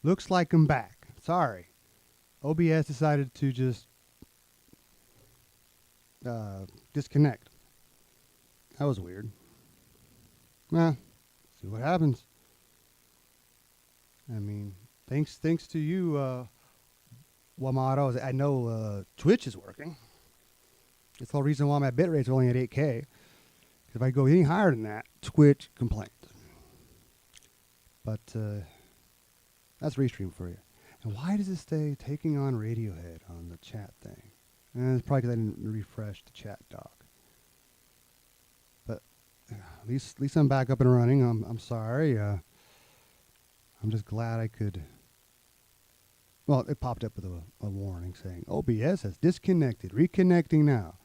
Looks like I'm back. Sorry. OBS decided to just disconnect. That was weird. See what happens. I mean, thanks to you, Wamato. I know Twitch is working. It's the whole reason why my bitrate's only at 8K. If I go any higher than that, Twitch complains. But that's Restream for you. And why does it say taking on Radiohead on the chat thing? It's probably because I didn't refresh the chat doc. But at least I'm back up and running. I'm sorry. I'm just glad I could. Well, it popped up with a warning saying OBS has disconnected, reconnecting now,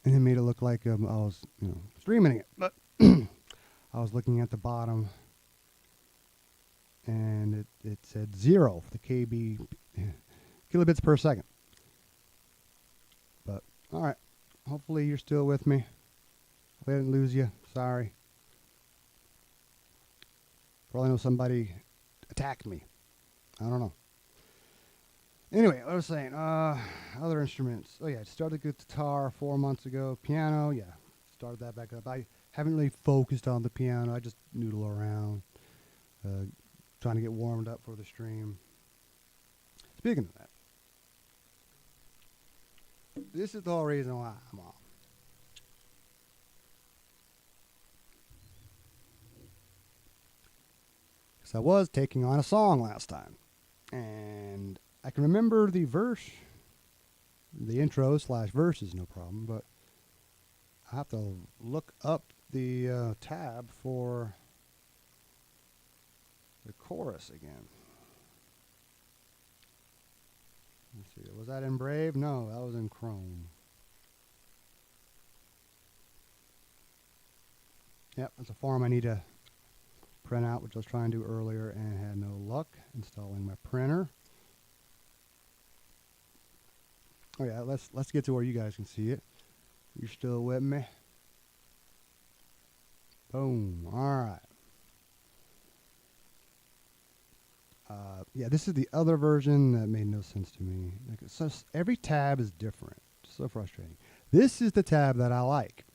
and it made it look like I was streaming it. But I was looking at the bottom, and it said 0 for the KB kilobits per second. But all right, hopefully you're still with me. I didn't lose you. Sorry. Probably know somebody attacked me. I don't know. Anyway, what I was saying, other instruments. Oh yeah, I started the guitar 4 months ago. Piano, yeah, started that back up. I haven't really focused on the piano. I just noodle around, trying to get warmed up for the stream. Speaking of that, this is the whole reason why I'm off. Because I was taking on a song last time, and I can remember the verse, the intro / verse is no problem, but I have to look up the tab for the chorus again. Let's see, was that in Brave? No, that was in Chrome. Yep, that's a form I need to print out, which I was trying to do earlier and had no luck installing my printer. Oh yeah, let's get to where you guys can see it. You're still with me? Boom. All right. Yeah, this is the other version that made no sense to me. Like, so every tab is different. So frustrating. This is the tab that I like.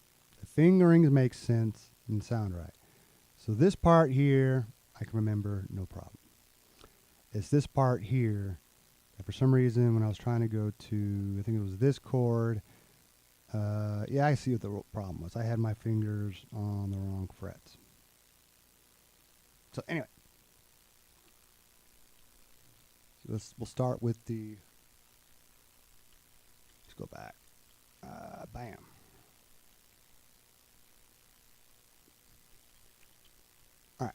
The fingerings make sense and sound right. So this part here, I can remember no problem. It's this part here that for some reason when I was trying to go to, I think it was this chord, yeah, I see what the problem was. I had my fingers on the wrong frets. So anyway, we'll start with the, let's go back. Bam. All right,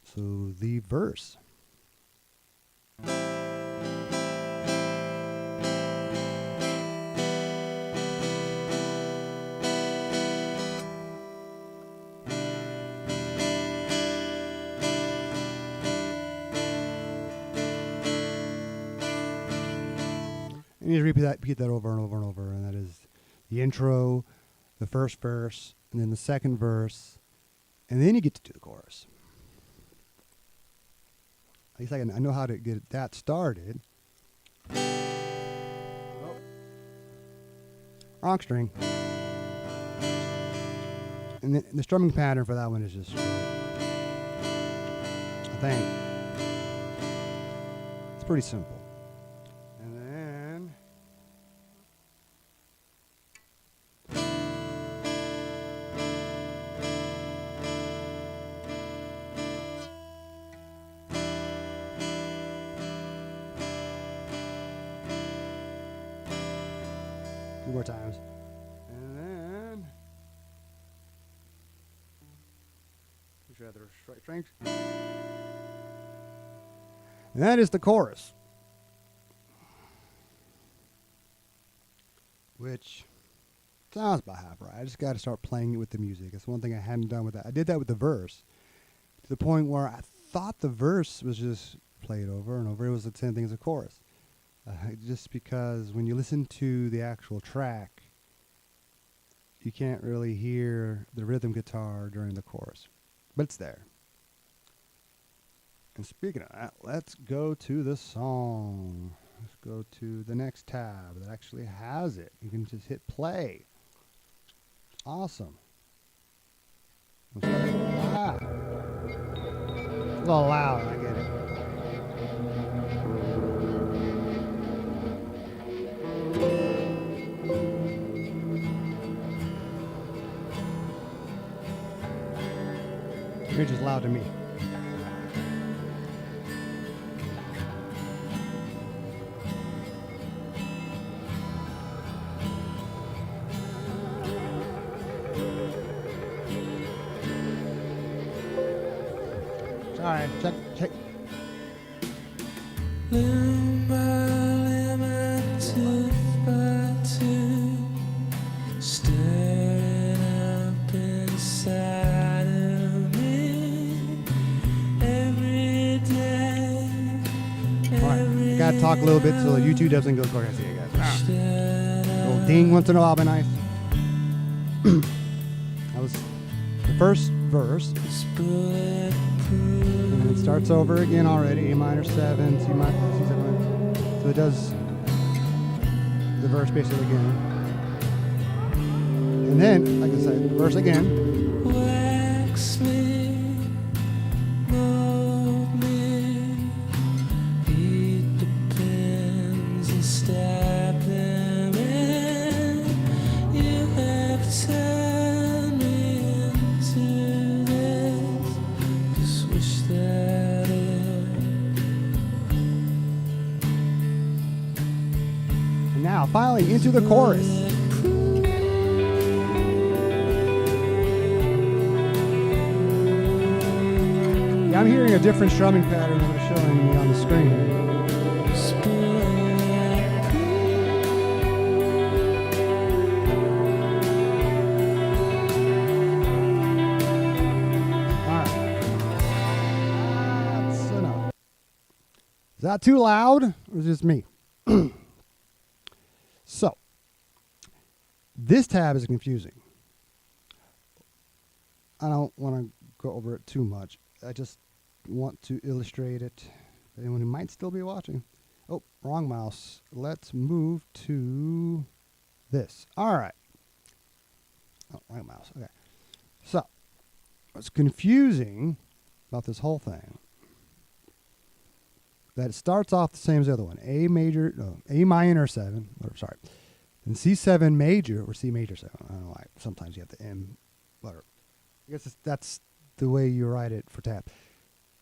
so the verse. And you just repeat that over and over and over, and that is the intro, the first verse, and then the second verse, and then you get to do the chorus. At least I know how to get that started. Oh. Wrong string. And the strumming pattern for that one is just, I think, it's pretty simple. And then two more times. And then make sure I have the right strings. And that is the chorus, which sounds about half right. I just got to start playing it with the music. That's one thing I hadn't done with that. I did that with the verse to the point where I thought the verse was just played over and over. It was the same thing as the chorus. Just because when you listen to the actual track, you can't really hear the rhythm guitar during the chorus, but it's there. And speaking of that, let's go to the song. Let's go to the next tab that actually has it. You can just hit play. Awesome. Ah. A little loud, I get it. You're just loud to me. All right, check. Limb by limb, tooth by tooth, staring up inside of me every day. All right, gotta talk a little bit so the YouTube doesn't go crazy, you guys. A little ding once in a while, be nice. That was the first verse. And it starts over again already. A minor 7, C minor, C7. So it does the verse basically again. And then, like I said, the verse again. Wax me, mold me, heat the pins and stab them in. You have turned me into this. Just wish that And now, finally, into the chorus. Yeah, I'm hearing a different strumming pattern than what's showing me on the screen. That's enough. Is that too loud, or is it just me? So, this tab is confusing. I don't want to go over it too much. I just want to illustrate it. Anyone who might still be watching. Oh, wrong mouse. Let's move to this. All right. Oh, right mouse. Okay. So, what's confusing about this whole thing, that it starts off the same as the other one. A minor 7, or sorry, and C7 major, or C major 7. I don't know why. Sometimes you have the M letter. I guess that's the way you write it for tab.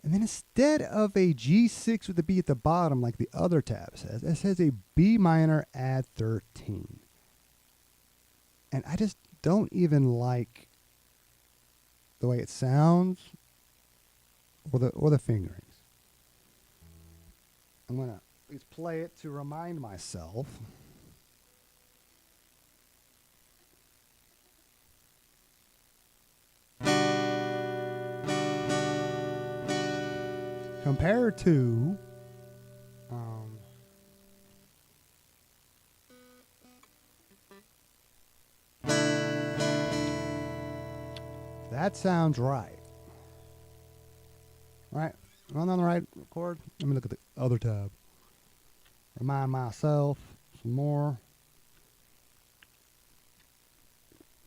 And then instead of a G6 with a B at the bottom, like the other tab says, it says a B minor add 13. And I just don't even like the way it sounds or the fingerings. I'm going to at least play it to remind myself. Compared to that sounds right. Right? Am I on the right chord? Let me look at the other tab. Remind myself some more.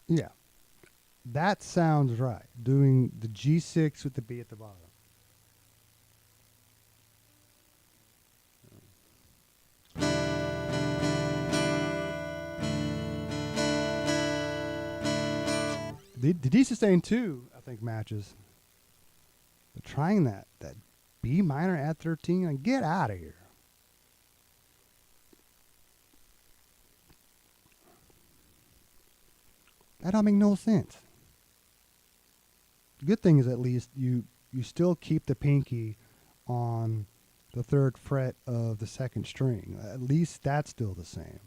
Yeah. That sounds right. Doing the G6 with the B at the bottom. The D sustain 2, I think, matches. But trying that B minor at 13, and get out of here. That don't make no sense. The good thing is at least you still keep the pinky on the 3rd fret of the 2nd string. At least that's still the same.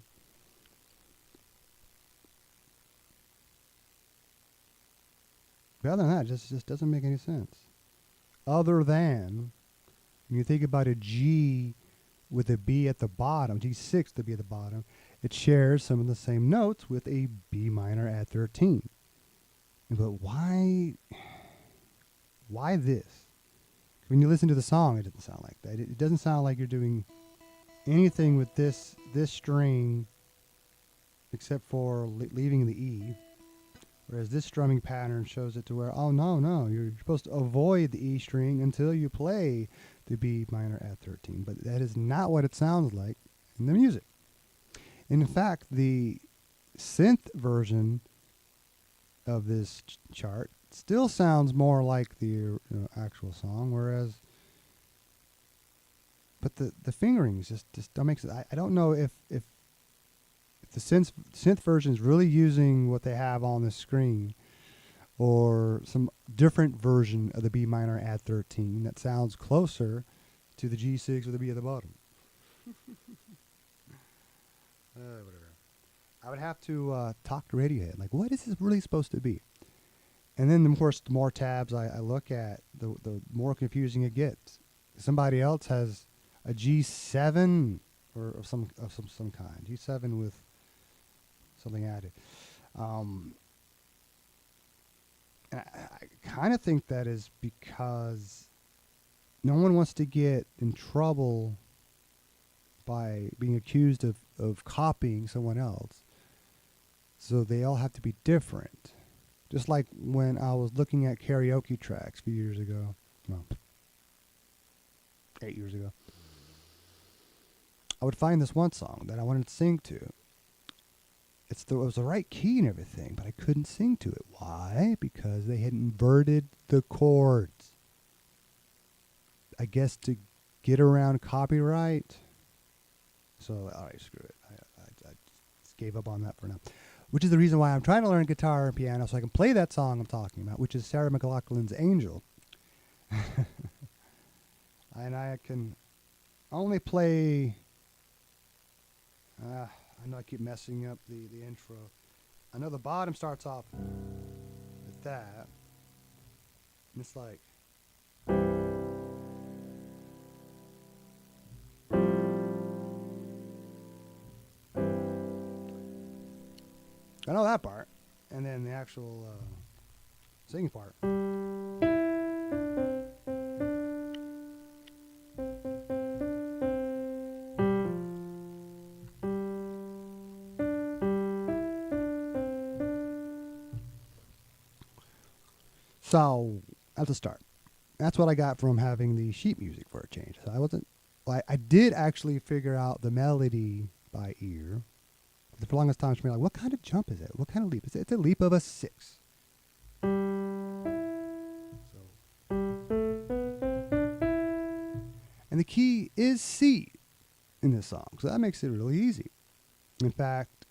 But other than that, it just doesn't make any sense. Other than when you think about a G with a B at the bottom, G6 to be at the bottom, it shares some of the same notes with a B minor at 13. But why this? When you listen to the song, it doesn't sound like that. It doesn't sound like you're doing anything with this string except for leaving the E. Whereas this strumming pattern shows it to where, oh, no, you're supposed to avoid the E string until you play the B minor at 13. But that is not what it sounds like in the music. And in fact, the synth version of this chart still sounds more like the actual song, whereas, but the fingerings just don't make sense. I don't know if the synth version is really using what they have on the screen, or some different version of the B minor add 13 that sounds closer to the G6 with the B at the bottom. Whatever. I would have to talk to Radiohead. Like, what is this really supposed to be? And then, of course, the more tabs I look at, the more confusing it gets. Somebody else has a G7 or of some kind. G7 with something added. And I kind of think that is because no one wants to get in trouble by being accused of copying someone else. So they all have to be different. Just like when I was looking at karaoke tracks a few years ago. Well, 8 years ago. I would find this one song that I wanted to sing to. It was the right key and everything, but I couldn't sing to it. Why? Because they had inverted the chords. I guess to get around copyright. So, all right, screw it. I just gave up on that for now. Which is the reason why I'm trying to learn guitar and piano so I can play that song I'm talking about, which is Sarah McLachlan's Angel. And I can only play... I know I keep messing up the intro. I know the bottom starts off with that. And it's like... I know that part. And then the actual singing part. So, at the start, that's what I got from having the sheet music for a change. So I did actually figure out the melody by ear. For the longest time, I was like, what kind of jump is it? What kind of leap is it? It's a leap of a 6. So, and the key is C in this song, so that makes it really easy. In fact,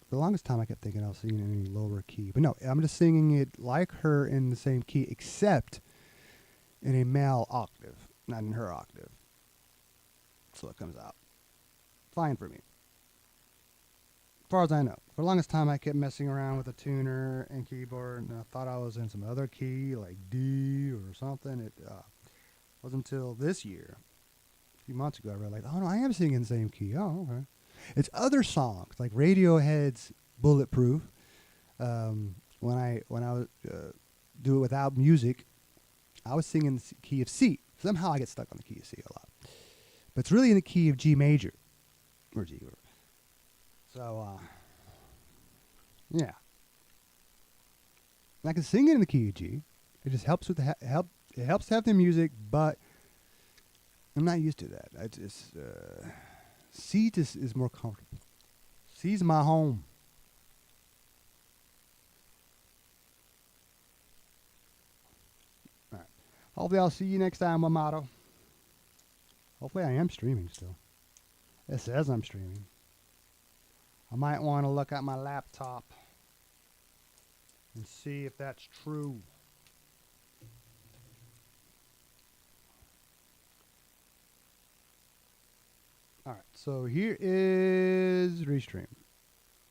for the longest time, I kept thinking I was singing in any lower key. But no, I'm just singing it like her in the same key, except in a male octave, not in her octave. So it comes out fine for me. As far as I know. For the longest time, I kept messing around with the tuner and keyboard, and I thought I was in some other key, like D or something. It wasn't until this year, a few months ago, I realized, oh no, I am singing the same key. Oh, okay. It's other songs like Radiohead's "Bulletproof." When I was do it without music, I was singing the key of C. Somehow I get stuck on the key of C a lot, but it's really in the key of G major or G. So yeah, and I can sing it in the key of G. It just helps with the help. It helps to have the music, but I'm not used to that. I just C just is more comfortable. C's my home. All right. Hopefully I'll see you next time, Amato. Hopefully I am streaming still. It says I'm streaming. I might want to look at my laptop and see if that's true. All right, so here is Restream,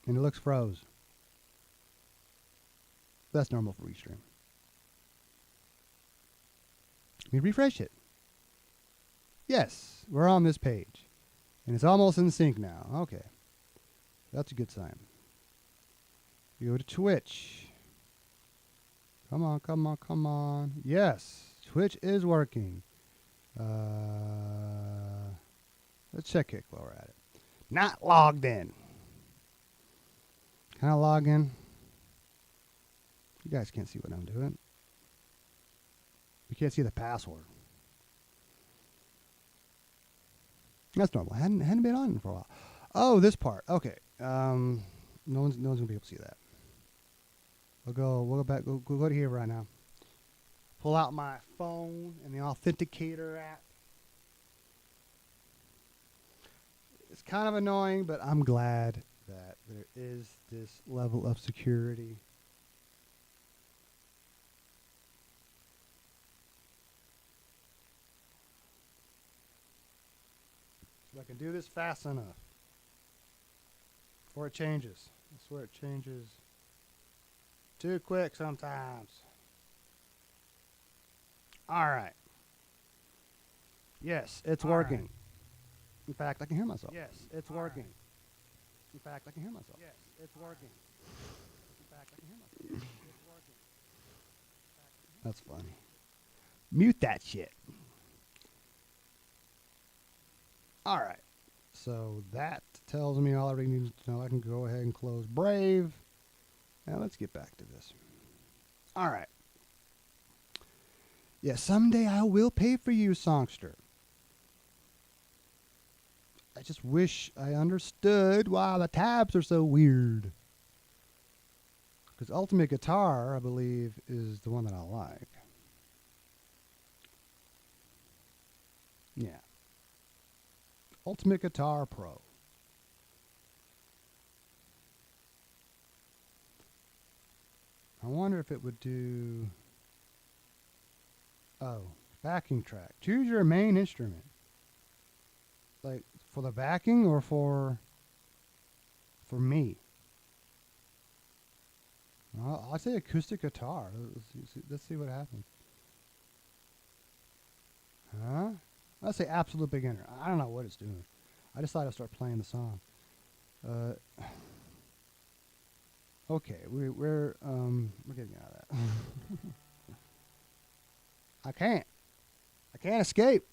and it looks froze. That's normal for Restream. Let me refresh it. Yes, we're on this page, and it's almost in sync now. Okay, that's a good sign. You go to Twitch. Come on, come on, come on. Yes, Twitch is working. Let's check it while we're at it. Not logged in. Can I log in? You guys can't see what I'm doing. You can't see the password. That's normal. Hadn't been on for a while. Oh, this part. Okay. No one's gonna be able to see that. We'll go back. Go to here right now. Pull out my phone and the Authenticator app. It's kind of annoying, but I'm glad that there is this level of security. So I can do this fast enough before it changes. I swear it changes too quick sometimes. All right. Yes, it's working. In fact, I can hear myself. Yes, it's working. In fact, I can hear myself. Yes, it's working. In fact, I can hear myself. It's working. That's funny. Mute that shit. All right. So that tells me all I really need to know. I can go ahead and close Brave. Now let's get back to this. All right. Yeah, someday I will pay for you, Songster. I just wish I understood why the tabs are so weird. Because Ultimate Guitar, I believe, is the one that I like. Yeah. Ultimate Guitar Pro. I wonder if it would do... Oh, backing track. Choose your main instrument. Like, for the backing or for me? I'll say acoustic guitar. Let's see what happens. Huh? Let's say absolute beginner. I don't know what it's doing. I just thought I'd start playing the song. Okay, we're getting out of that. I can't escape.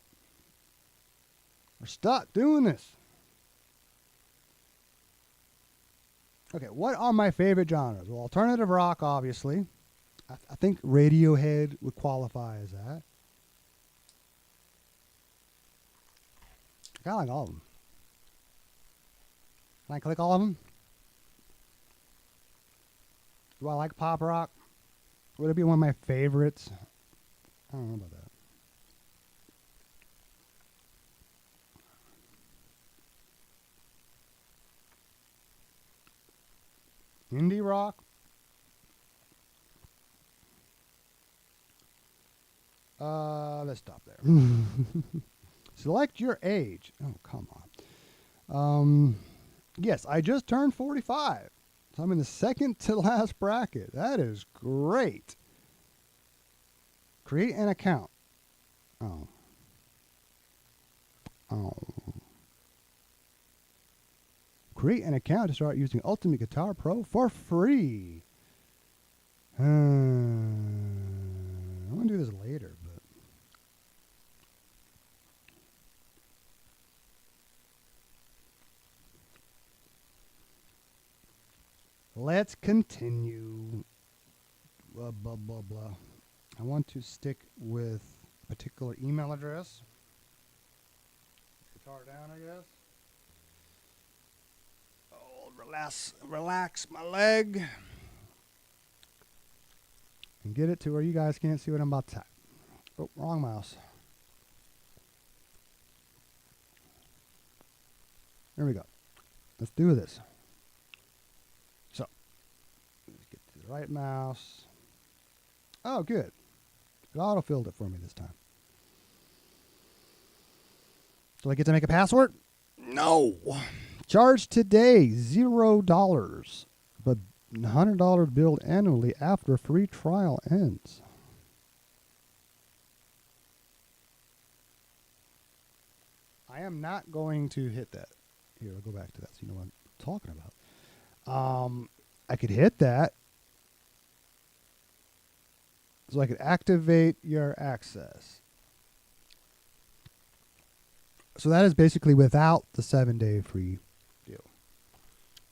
We're stuck doing this. Okay, what are my favorite genres? Well, alternative rock, obviously. I think Radiohead would qualify as that. I kind of like all of them. Can I click all of them? Do I like pop rock? Would it be one of my favorites? I don't know about that. Indie rock? Let's stop there. Select your age. Oh, come on. Yes, I just turned 45. So I'm in the second to last bracket. That is great. Create an account. Oh. Create an account to start using Ultimate Guitar Pro for free. I'm going to do this later, but... Let's continue. Blah, blah, blah, blah. I want to stick with a particular email address. Guitar down, I guess. Oh, relax my leg. And get it to where you guys can't see what I'm about to type. Oh, wrong mouse. There we go. Let's do this. So, let's get to the right mouse. Oh, good. It auto-filled it for me this time. Do I get to make a password? No. Charge today, $0, but $100 billed annually after free trial ends. I am not going to hit that. Here, I'll go back to that so you know what I'm talking about. I could hit that. So I could activate your access. So that is basically without the 7-day free deal.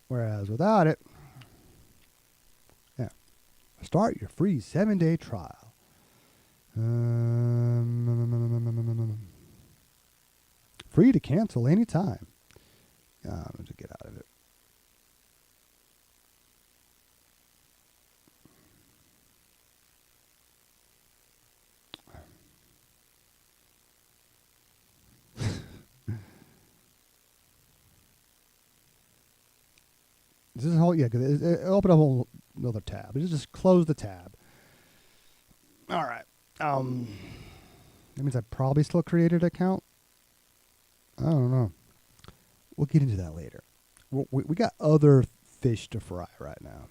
Whereas without it, yeah, start your free 7-day trial. Free to cancel anytime. To get out of it. This is a whole, yeah, because it opened a whole another tab. Just close the tab. All right. That means I probably still created an account. I don't know. We'll get into that later. We got other fish to fry right now.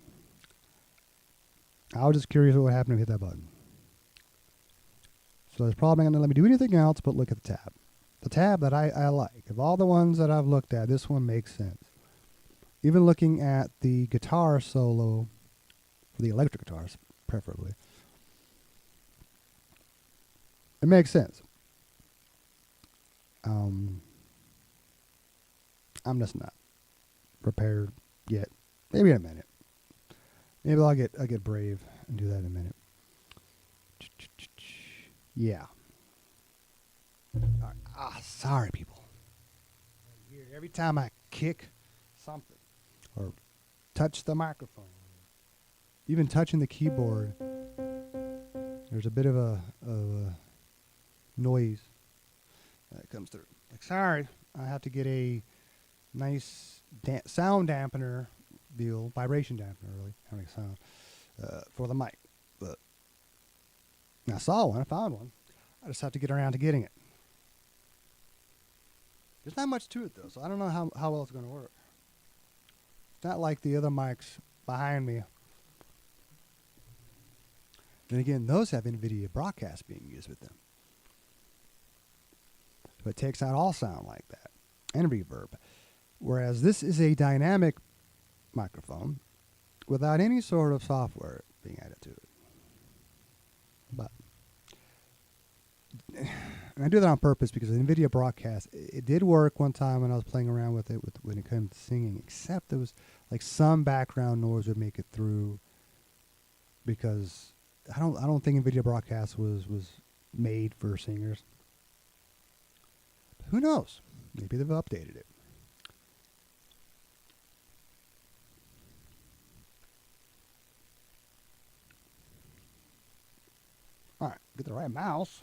I was just curious what would happen if I hit that button. So it's probably not going to let me do anything else but look at the tab. The tab that I like. Of all the ones that I've looked at, this one makes sense. Even looking at the guitar solo, for the electric guitars, preferably, it makes sense. I'm just not prepared yet. Maybe in a minute. Maybe I'll get brave and do that in a minute. Yeah. All right. Sorry, people. Every time I kick something or touch the microphone, even touching the keyboard, there's a bit of a noise that comes through. Like, sorry, I have to get a nice sound dampener deal, vibration dampener, really, having sound, for the mic. But I saw one, I found one. I just have to get around to getting it. There's not much to it, though, so I don't know how well it's going to work. It's not like the other mics behind me. Then again, those have NVIDIA broadcast being used with them. So it takes out all sound like that, and reverb. Whereas this is a dynamic microphone without any sort of software being added to it. But and I do that on purpose because the NVIDIA broadcast, it did work one time when I was playing around with it when it came to singing, except there was like some background noise would make it through, because I don't think NVIDIA broadcast was made for singers. But who knows? Maybe they've updated it. All right, get the right mouse.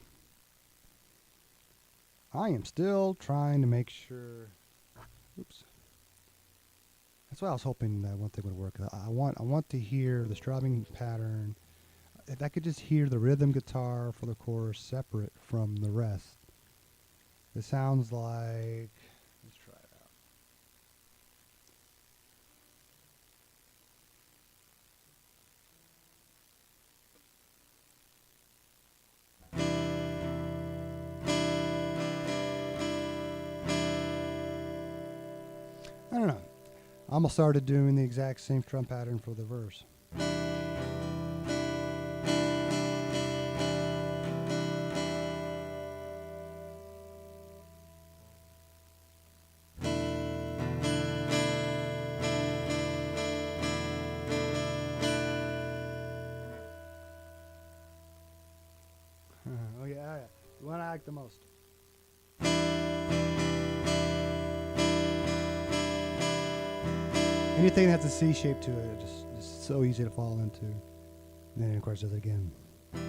I am still trying to make sure. Oops. That's why I was hoping that one thing would work. I want to hear the strumming pattern. If I could just hear the rhythm guitar for the chorus separate from the rest. It sounds like. Let's try it out. I don't know. I almost started doing the exact same strum pattern for the verse. Oh yeah, the one I like the most. Anything that has a C shape to it, just so easy to fall into. And then of course does it again. Yeah,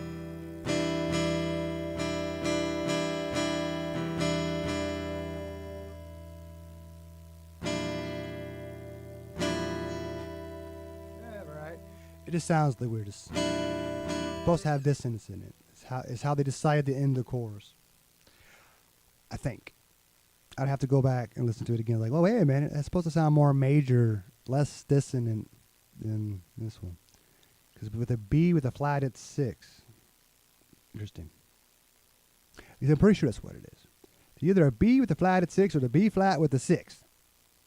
right. It just sounds the weirdest. It's supposed to have dissonance in it. It's how they decided to end the chorus. I think. I'd have to go back and listen to it again. Like, well, wait a minute. It's supposed to sound more major, less dissonant than this one. Because with a B with a flat, it's 6. Interesting. Because I'm pretty sure that's what it is. It's either a B with a flat at 6 or the B flat with the 6.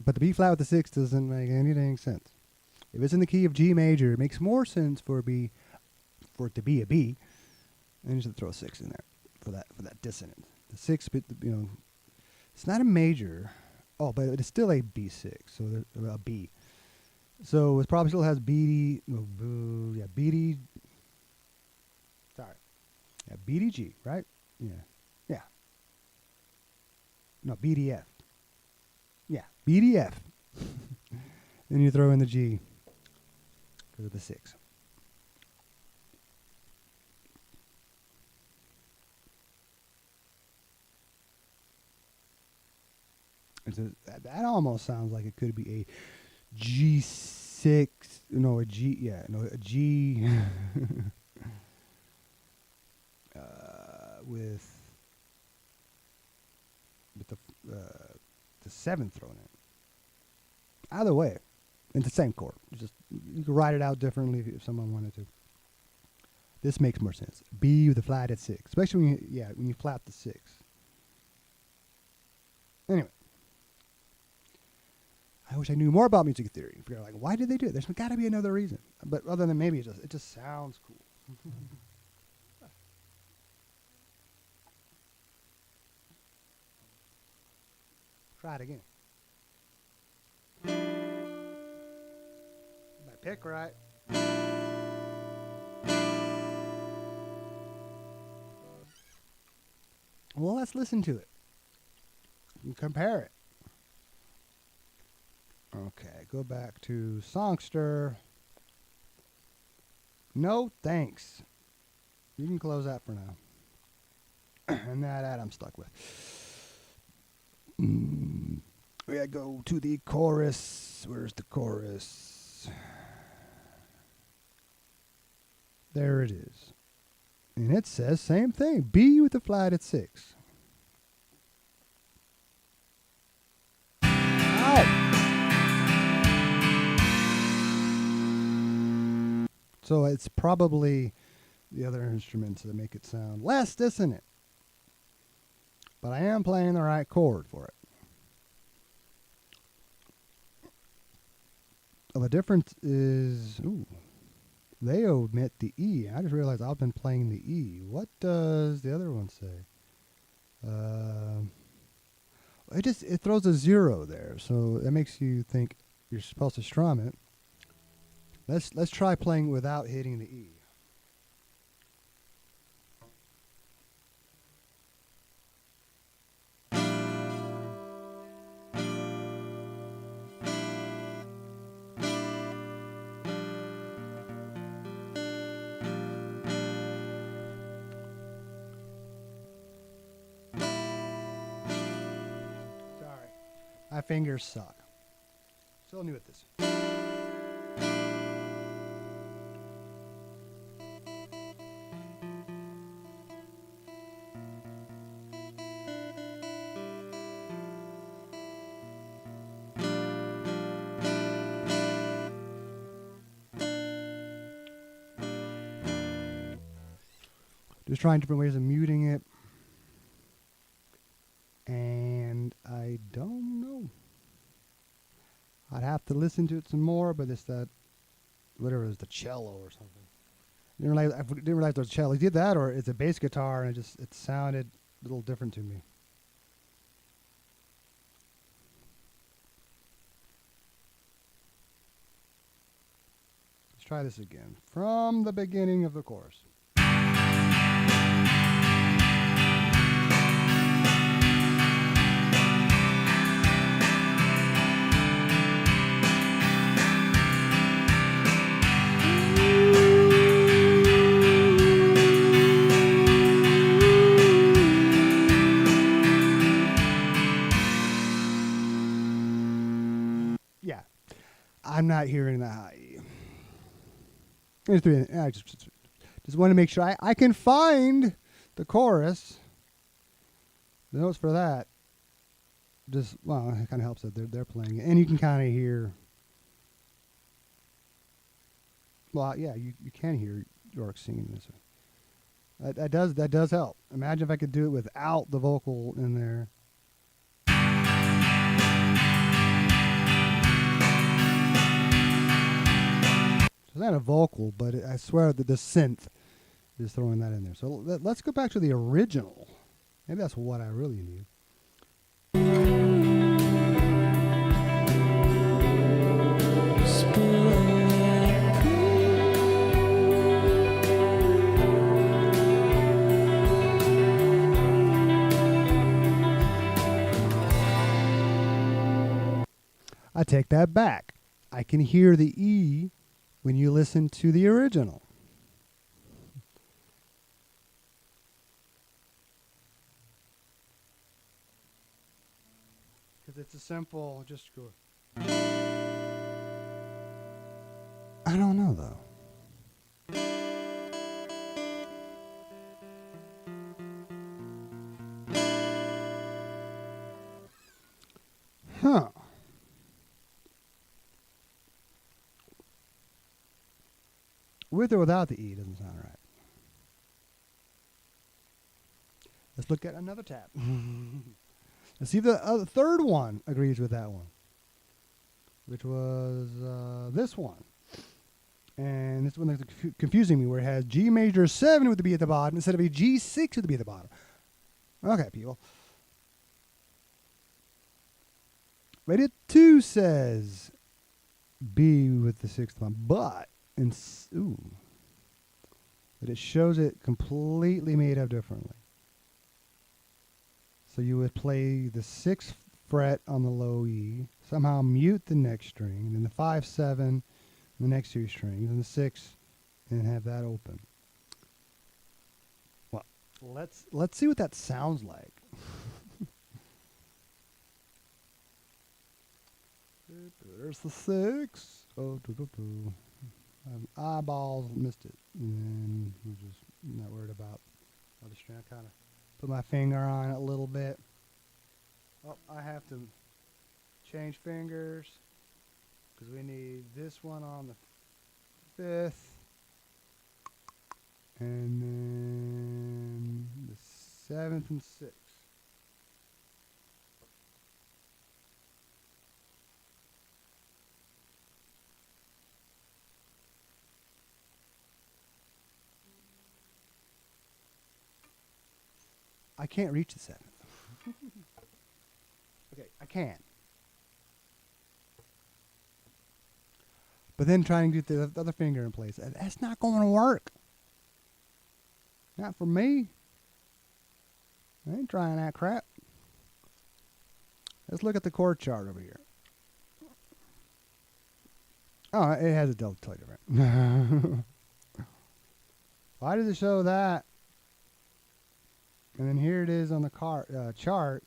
But the B flat with the 6 doesn't make any sense. If it's in the key of G major, it makes more sense for it to be a B. And you should throw a 6 in there for that dissonance. The 6 bit, It's not a major. Oh, but it's still a B6, so a B. So it probably still has BD. No, yeah, BD. Sorry. Yeah, BDG, right? Yeah. Yeah. No, BDF. Yeah, BDF. Then you throw in the G because of the 6. That almost sounds like it could be a G6. No, a G. Yeah, no, a G with the 7th thrown in. Either way, it's the same chord. You can write it out differently if someone wanted to. This makes more sense. B with a flat at 6, especially when you flat the 6. Anyway, I wish I knew more about music theory. Figure out, like, why did they do it? There's got to be another reason. But other than maybe it just sounds cool. Try it again. My pick right. Well, let's listen to it and compare it. Okay, go back to Songster. No thanks. You can close that for now. And that I'm stuck with. We gotta go to the chorus. Where's the chorus? There it is. And it says same thing. B with the flat at 6. So it's probably the other instruments that make it sound less dissonant. But I am playing the right chord for it. Well, the difference is, they omit the E. I just realized I've been playing the E. What does the other one say? It throws a 0 there, so that makes you think you're supposed to strum it. Let's try playing without hitting the E. Sorry, my fingers suck. Still new at this. Just trying different ways of muting it. And I don't know. I'd have to listen to it some more, but it's that, whatever it is, the cello or something. I didn't realize there was a cello. He did that, or it's a bass guitar, and it sounded a little different to me. Let's try this again. From the beginning of the chorus. Yeah, I'm not hearing the high E. I just want to make sure I can find the chorus. The notes for that. It kind of helps that they're playing it, and you can kind of hear. Well, yeah, you can hear York singing this. That does help. Imagine if I could do it without the vocal in there. It's not a vocal, but I swear that the synth is throwing that in there. So let's go back to the original. Maybe that's what I really need. I take that back. I can hear the E when you listen to the original. Because it's a simple, just go. I don't know though. Huh. With or without the E doesn't sound right. Let's look at another tab. Let's see if the third one agrees with that one, which was this one. And this one is confusing me, where it has G major 7 with the B at the bottom instead of a G6 with the B at the bottom. Okay, people. Reddit 2 says B with the 6th one, but but it shows it completely made up differently. So you would play the 6th fret on the low E, somehow mute the next string, then the 5, 7, the next two strings, and the 6, and have that open. Well, let's see what that sounds like. There's the 6. Oh, eyeballs missed it, and we're just not worried about other string. I kind of put my finger on it a little bit. Oh, I have to change fingers because we need this one on the 5th, and then the 7th and 6th. I can't reach the 7th. Okay, I can. But then trying to get the other finger in place, that's not going to work. Not for me. I ain't trying that crap. Let's look at the chord chart over here. Oh, it has a delta totally different. Why does it show that? And then here it is on the chart,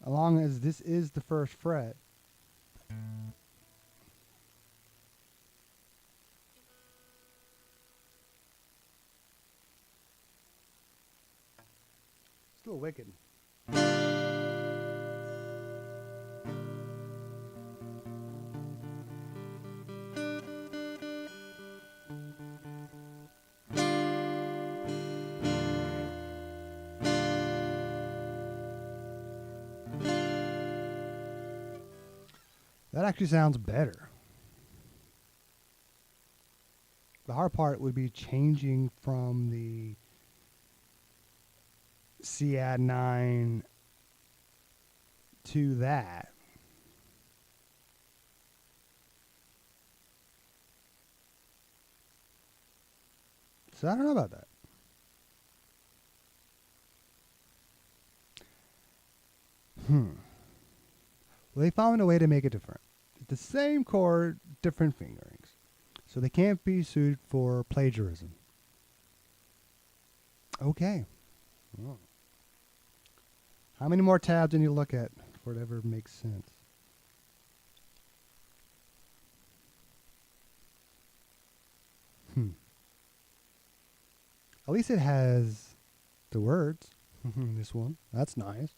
along as this is the 1st fret. Still wicked. That actually sounds better. The hard part would be changing from the C add 9 to that. So I don't know about that. Well, they found a way to make it different. The same chord, different fingerings. So they can't be sued for plagiarism. Okay. Oh. How many more tabs do you need to look at before it ever makes sense? At least it has the words. This one. That's nice.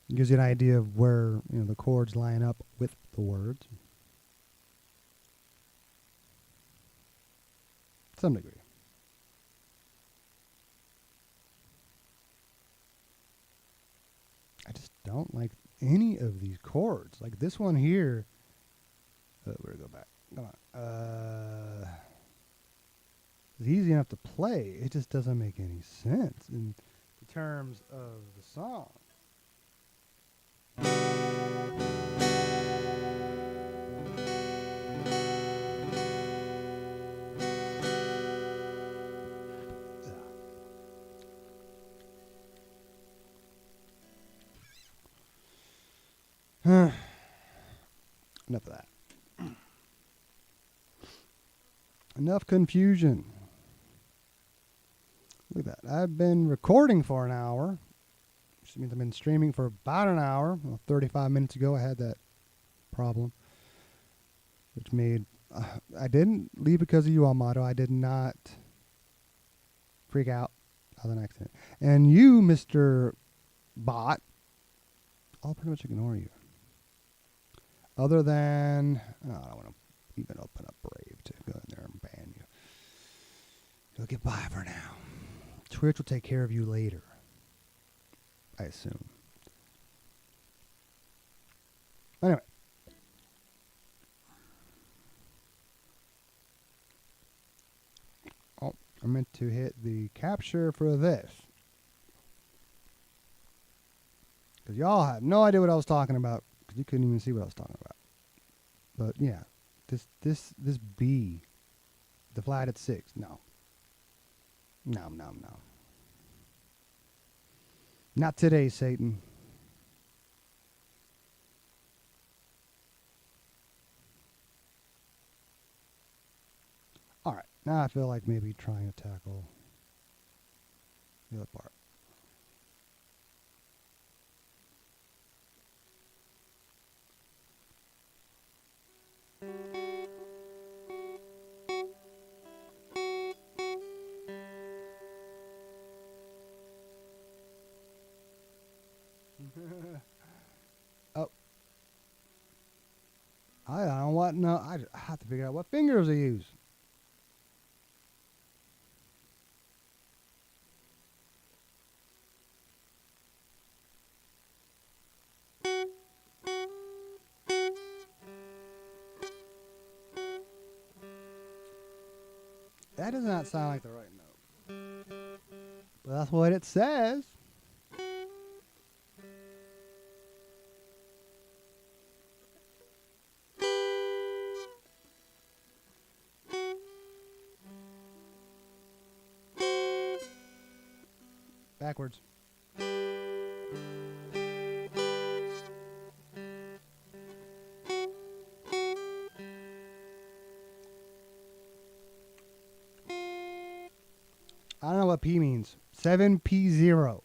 It gives you an idea of where the chords line up with the words. To some degree. I just don't like any of these chords. Like this one here. We're gonna go back. Come on. It's easy enough to play. It just doesn't make any sense in terms of the song. Enough of that. Enough confusion. Look at that. I've been recording for an hour, which means I've been streaming for about an hour. Well, 35 minutes ago, I had that problem, which made I didn't leave because of you, Amato. I did not freak out. That was an accident. And you, Mr. Bot, I'll pretty much ignore you. Other than, I don't want to even open up Brave to go in there and ban you. You'll get by for now. Twitch will take care of you later, I assume. Anyway. Oh, I meant to hit the capture for this. Because y'all have no idea what I was talking about. Because you couldn't even see what I was talking about. But yeah, this B, the flat at 6, no. No. Not today, Satan. All right, now I feel like maybe trying to tackle the other part. Oh. I don't know what. No, I have to figure out what fingers to use. That does not sound like the right note. But that's what it says. Backwards. I don't know what P means. 7P0.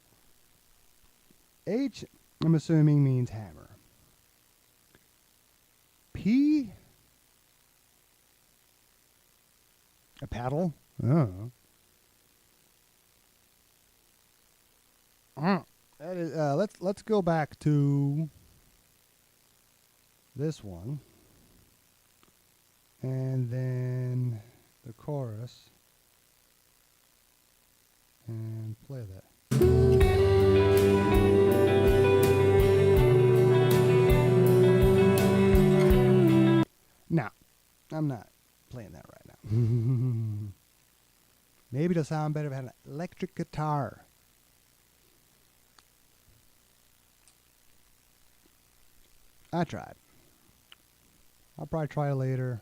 H, I'm assuming, means hammer. P, a paddle? Oh. That is, let's go back to this one. And then the chorus. And play that. No, I'm not playing that right now. Maybe it'll sound better if I had an electric guitar. I tried. I'll probably try it later.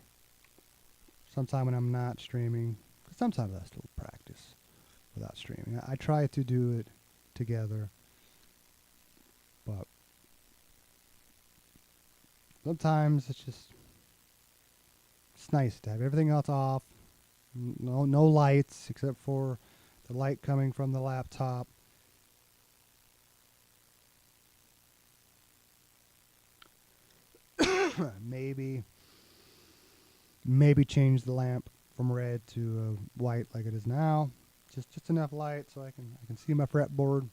Sometime when I'm not streaming. 'Cause sometimes I still practice without streaming. I try to do it together. But sometimes it's nice to have everything else off. No lights except for the light coming from the laptop. maybe change the lamp from red to white like it is now. Just enough light so I can see my fretboard.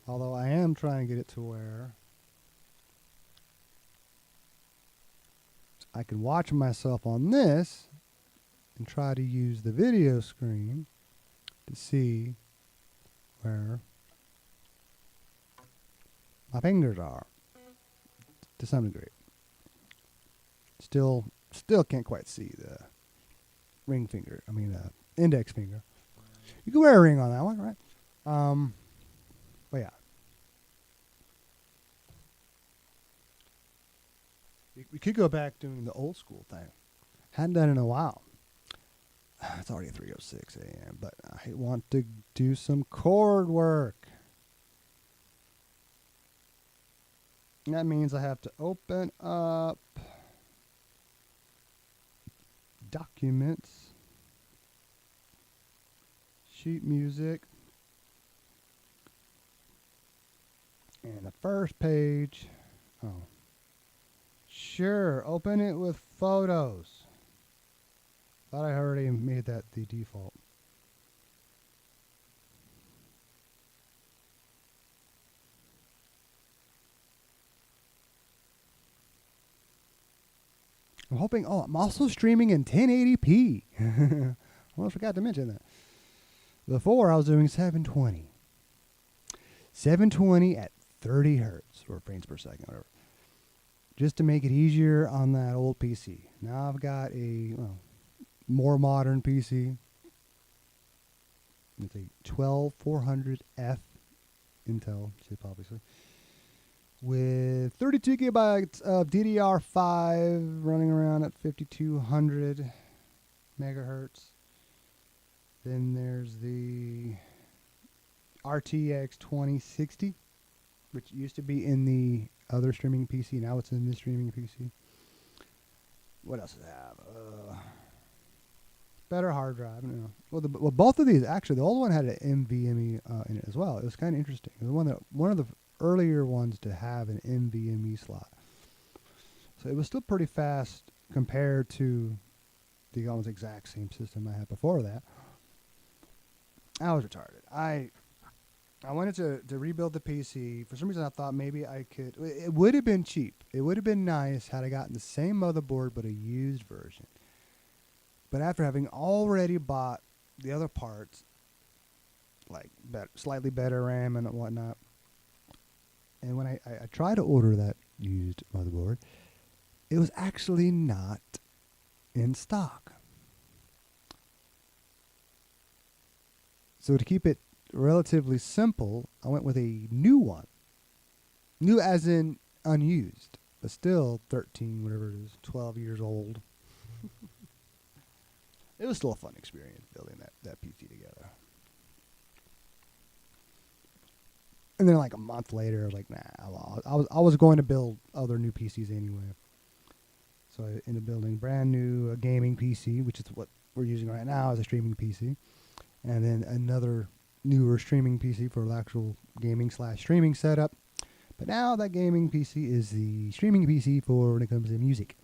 Although I am trying to get it to where I can watch myself on this and try to use the video screen to see where my fingers are to some degree. Still can't quite see the ring finger. I mean, index finger. You can wear a ring on that one, right? But yeah. We could go back doing the old school thing. Hadn't done it in a while. It's already 3:06 a.m., but I want to do some chord work. That means I have to open up Documents, Sheet Music, and the first page. Oh, sure. Open it with Photos. Thought I already made that the default. I'm hoping. Oh, I'm also streaming in 1080p. I almost forgot to mention that. Before I was doing 720. 720 at 30 hertz or frames per second, whatever. Just to make it easier on that old PC. Now I've got a more modern PC. It's a 12400F Intel chip, obviously, with 32 gigabytes of DDR5 running around at 5200 megahertz. Then there's the RTX 2060, which used to be in the other streaming PC. Now it's in this streaming PC. What else does it have? Better hard drive. No. Well, both of these actually, the old one had an NVMe in it as well. It was kind of interesting. It was one of the earlier ones to have an NVMe slot. So it was still pretty fast compared to the almost exact same system I had before that. I was retarded. I wanted to rebuild the PC. For some reason, I thought maybe I could. It would have been cheap. It would have been nice had I gotten the same motherboard but a used version. But after having already bought the other parts, like slightly better RAM and whatnot, and when I tried to order that used motherboard, it was actually not in stock. So to keep it relatively simple, I went with a new one. New as in unused, but still 13, whatever it is, 12 years old. It was still a fun experience building that PC together. And then like a month later, I was like, nah, I was going to build other new PCs anyway. So I ended up building a brand new gaming PC, which is what we're using right now as a streaming PC. And then another newer streaming PC for the actual gaming/streaming setup. But now that gaming PC is the streaming PC for when it comes to music.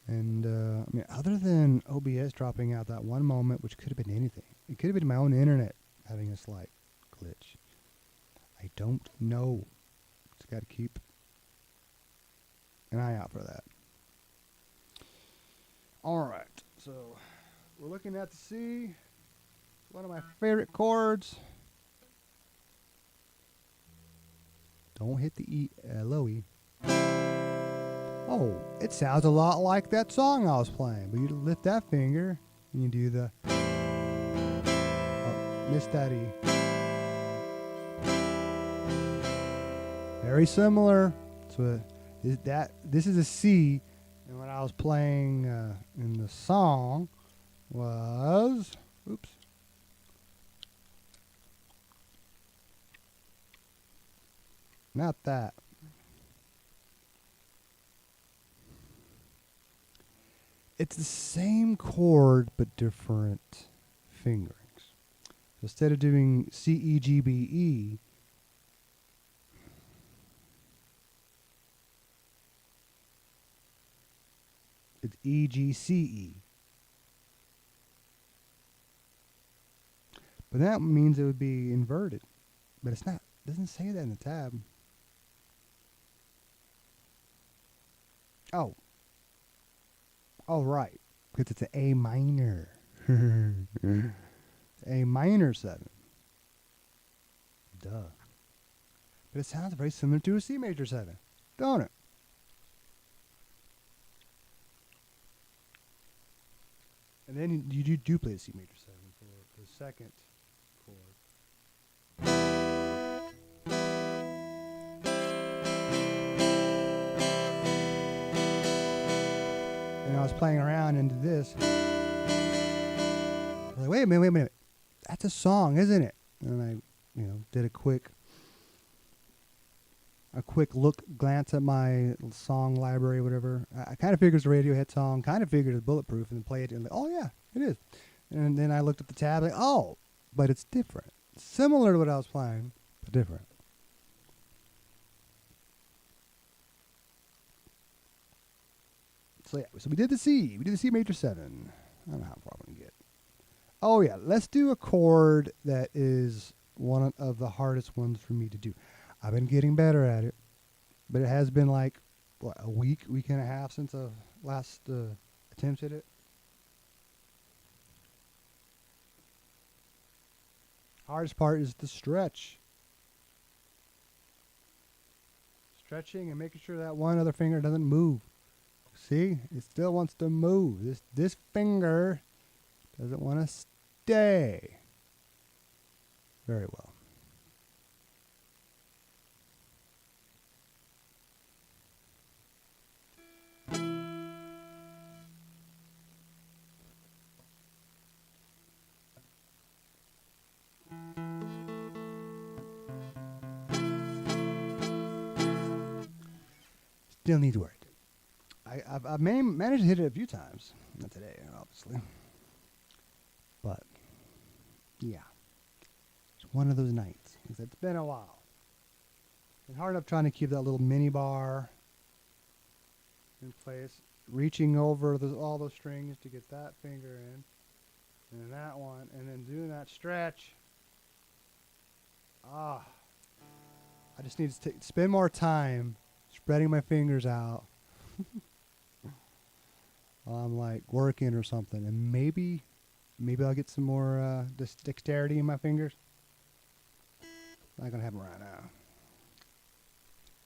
And I mean, other than OBS dropping out that one moment, which could have been anything, it could have been my own internet having a slight glitch. I don't know. Just got to keep an eye out for that. All right, so we're looking at the C. One of my favorite chords. Don't hit the E, low E. Oh, it sounds a lot like that song I was playing. But you lift that finger and you do the miss that E. Very similar. So this is a C, and what I was playing in the song was not that. It's the same chord but different fingerings. So instead of doing C, E, G, B, E, it's E, G, C, E. But that means it would be inverted. But it's not. It doesn't say that in the tab. Oh. Oh, right. Because it's an A minor. A minor 7. Duh. But it sounds very similar to a C major 7. Don't it? And then you do play the C major 7 for the second chord. And I was playing around into this. I was like, wait a minute. That's a song, isn't it? And I, did a quick. a quick glance at my song library, whatever. I kind of figured it's a Radiohead song, kind of figured it's Bulletproof, and then play it, and like, oh yeah, it is. And then I looked at the tab, like, oh, but it's different. Similar to what I was playing, but different. So yeah, so we did the C. We did the C major 7. I don't know how far I'm gonna get. Oh yeah, let's do a chord that is one of the hardest ones for me to do. I've been getting better at it, but it has been like what, a week and a half since I last attempted it. Hardest part is the stretch. Stretching and making sure that one other finger doesn't move. See, it still wants to move. This finger doesn't want to stay. Very well. Still needs work. I've managed to hit it a few times. Not today, obviously. But, yeah. It's one of those nights. It's been a while. It's hard enough trying to keep that little mini bar in place. Reaching over all those strings to get that finger in. And then that one. And then doing that stretch. I just need to spend more time spreading my fingers out. I'm like working or something, and maybe I'll get some more dexterity in my fingers. Not gonna happen right now.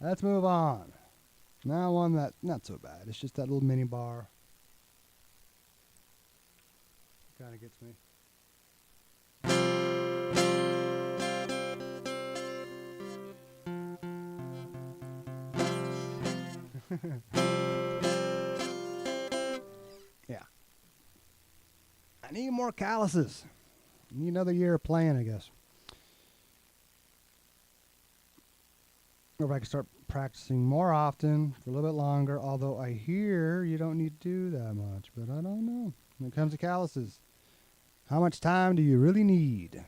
Let's move on. Now one that's not so bad. It's just that little mini bar. Kind of gets me. Yeah. I need more calluses. Need another year of playing, I guess. Or if I can start practicing more often for a little bit longer, although I hear you don't need to do that much, but I don't know. When it comes to calluses, how much time do you really need?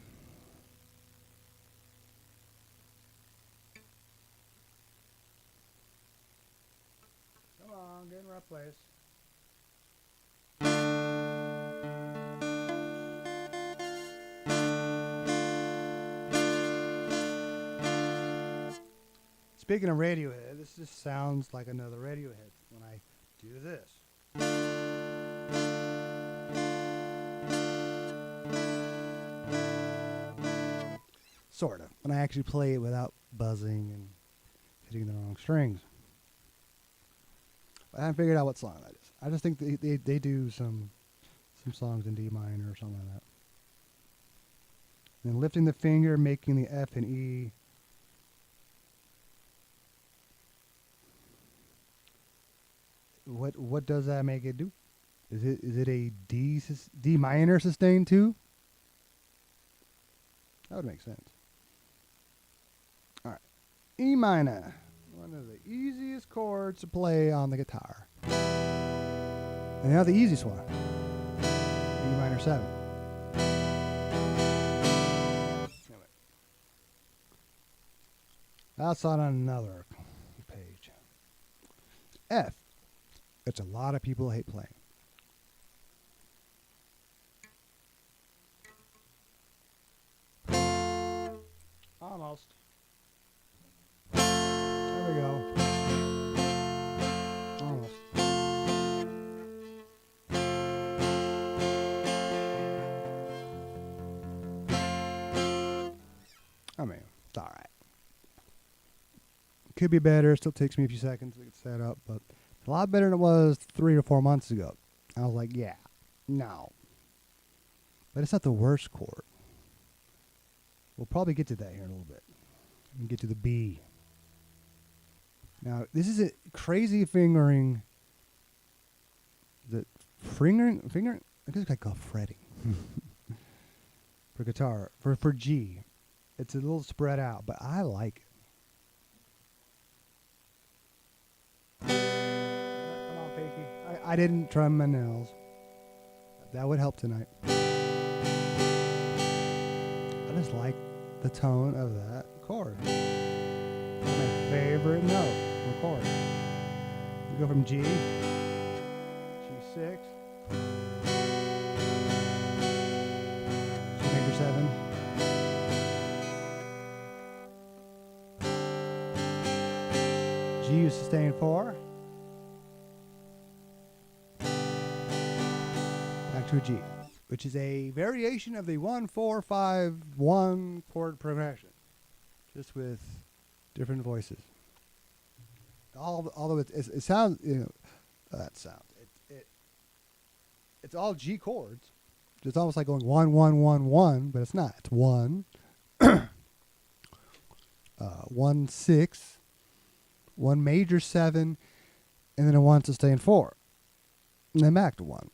Come on, get in the right place. Speaking of Radiohead, this just sounds like another Radiohead when I do this. Sort of. When I actually play it without buzzing and hitting the wrong strings. I haven't figured out what song that is. I just think they do some songs in D minor or something like that. And then lifting the finger, making the F and E. What does that make it do? Is it a D minor sustained too? That would make sense. All right, E minor, one of the easiest chords to play on the guitar. And now the easiest one, E minor 7. Anyway, that's on another page. F. It's a lot of people hate playing. Almost. There we go. Almost. I mean, it's all right. Could be better. Still takes me a few seconds to get set up, but a lot better than it was 3 or 4 months ago. I was like, yeah, no. But it's not the worst chord. We'll probably get to that here in a little bit. And get to the B. Now, this is a crazy fingering. The fingering? I guess I call it fretting. For guitar. For G. It's a little spread out, but I like it. I didn't trim my nails. That would help tonight. I just like the tone of that chord. It's my favorite note in the chord. We go from G, G6, G major 7, G is sustained 4, back to a G, which is a variation of the 1-4-5-1 chord progression, just with different voices. Although it sounds, that sounds, it's all G chords. It's almost like going 1-1-1-1, but it's not. It's 1, 1-6, 1 major 7, and then a 1 sustained 4, and then back to 1.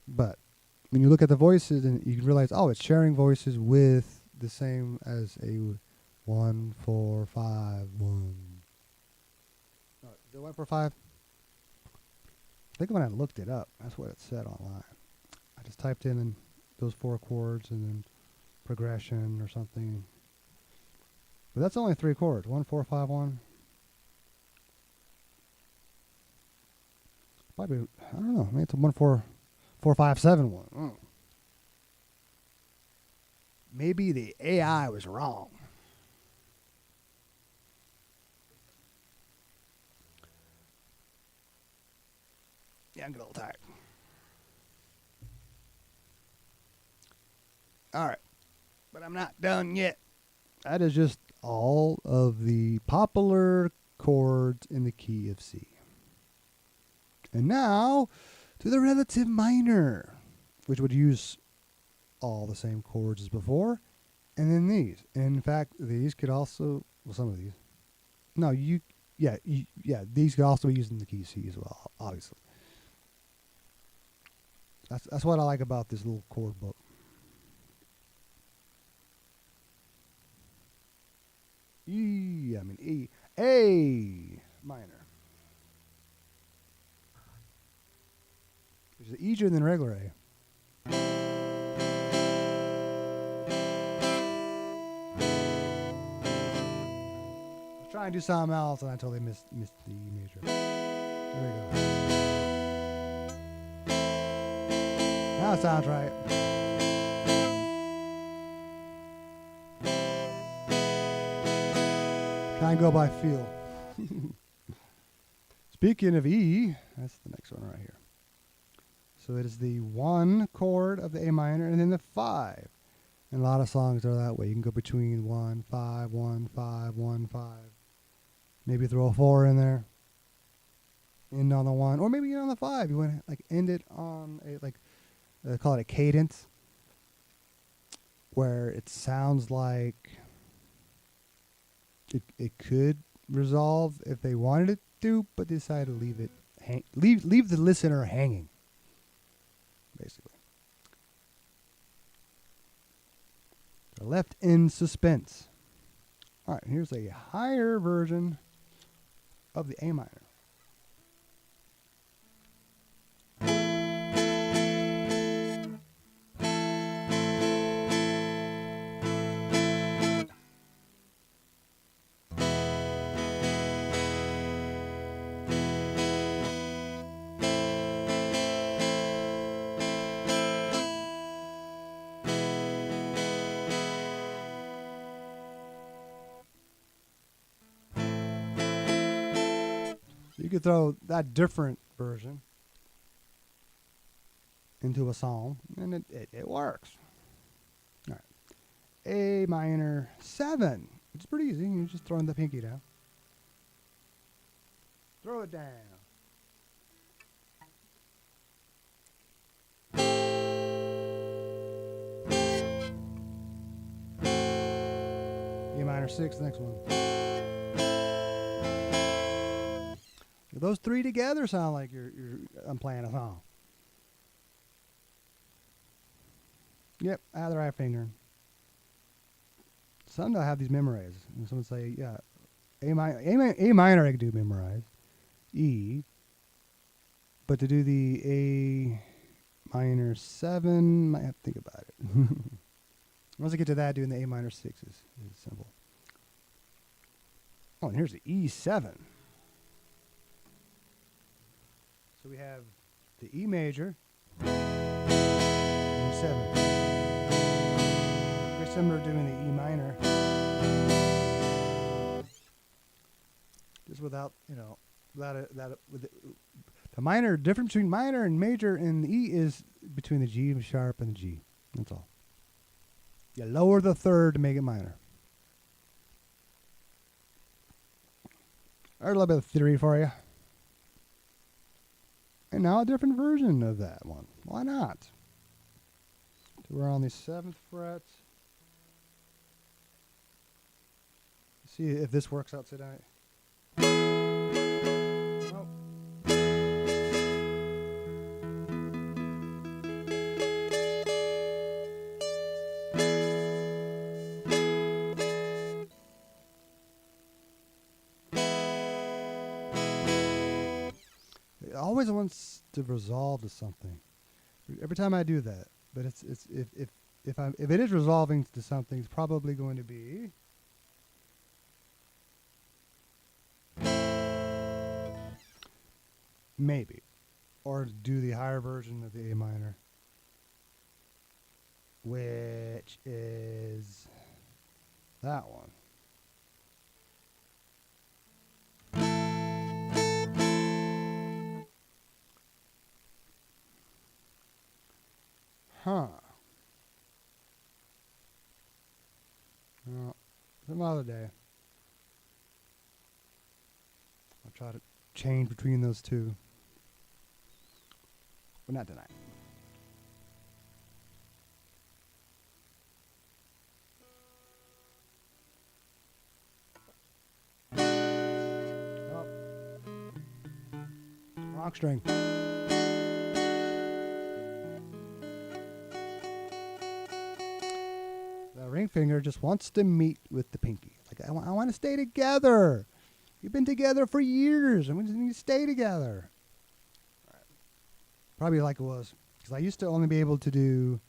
But when you look at the voices, and you realize, oh, it's sharing voices with the same as a 1-4-5-1. No, is it 1-4-5? I think when I looked it up, that's what it said online. I just typed in those 4 chords and then progression or something. But that's only 3 chords. 1-4-5-1. Probably, I don't know. Maybe it's a 1-4-5-7-1. Maybe the AI was wrong. Yeah, I'm getting a little tired. All right. But I'm not done yet. That is just all of the popular chords in the key of C. And now to the relative minor, which would use all the same chords as before. And then these. And in fact, these could also, well, some of these. No, these could also be used in the key of C as well, obviously. That's what I like about this little chord book. E A minor, which is easier than regular A. I was trying to do something else and I totally missed the E major. There we go. Now it sounds right. Try and go by feel. Speaking of E, that's the next one right here. So it is the 1 chord of the A minor and then the 5. And a lot of songs are that way. You can go between 1, 5, 1, 5, 1, 5. Maybe throw a 4 in there. End on the 1. Or maybe end on the 5. You want to like end it on a they call it a cadence, where it sounds like it could resolve if they wanted it to, but they decided to leave it leave the listener hanging, basically. They're left in suspense. All right, here's a higher version of the A minor. You could throw that different version into a song, and it works. All right. A minor 7. It's pretty easy. You're just throwing the pinky down. Throw it down. A minor 6, the next one. Those 3 together sound like I'm playing a song. Yep, I have the right finger. Some don't have these memorized. And someone say, yeah, A minor I can do memorized. E, But to do the A minor 7, might have to think about it. Once I get to that, doing the A minor 6 is simple. Oh, and here's the E7. So we have the E major, and E7. Very similar to doing the E minor. Just without, the minor, difference between minor and major in the E is between the G sharp and the G. That's all. You lower the third to make it minor. There's a little bit of theory for you. And now a different version of that one. Why not? So we're on the 7th fret. See if this works out tonight. Oh. It always wants to resolve to something. Every time I do that, but it's if it is resolving to something, it's probably going to be maybe, or do the higher version of the A minor, which is that one. Huh. Well, some other day. I'll try to change between those two. But not tonight. Oh. Wrong string. The ring finger just wants to meet with the pinky. Like, I want to stay together. You've been together for years, and we just need to stay together. Right. Probably like it was, because I used to only be able to do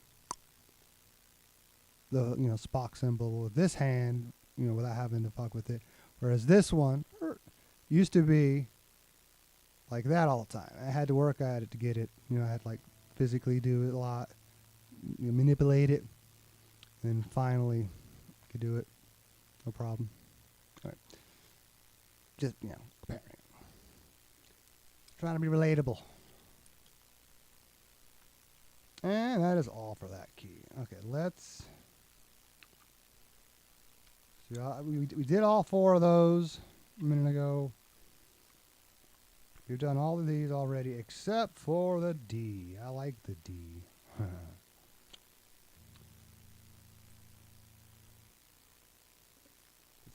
the Spock symbol with this hand, without having to fuck with it. Whereas this one used to be like that all the time. I had to work at it to get it. I had to physically do it a lot, manipulate it. And finally, could do it, no problem. All right. Just comparing. Trying to be relatable. And that is all for that key. Okay, let's. See, we did all 4 of those a minute ago. We've done all of these already, except for the D. I like the D.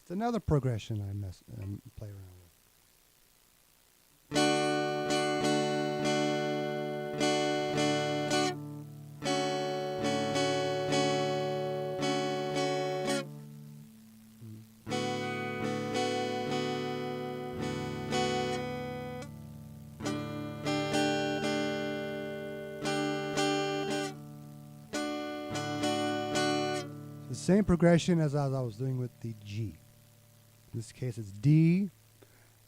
It's another progression I play around with. The same progression as I was doing with the G. In this case, it's D,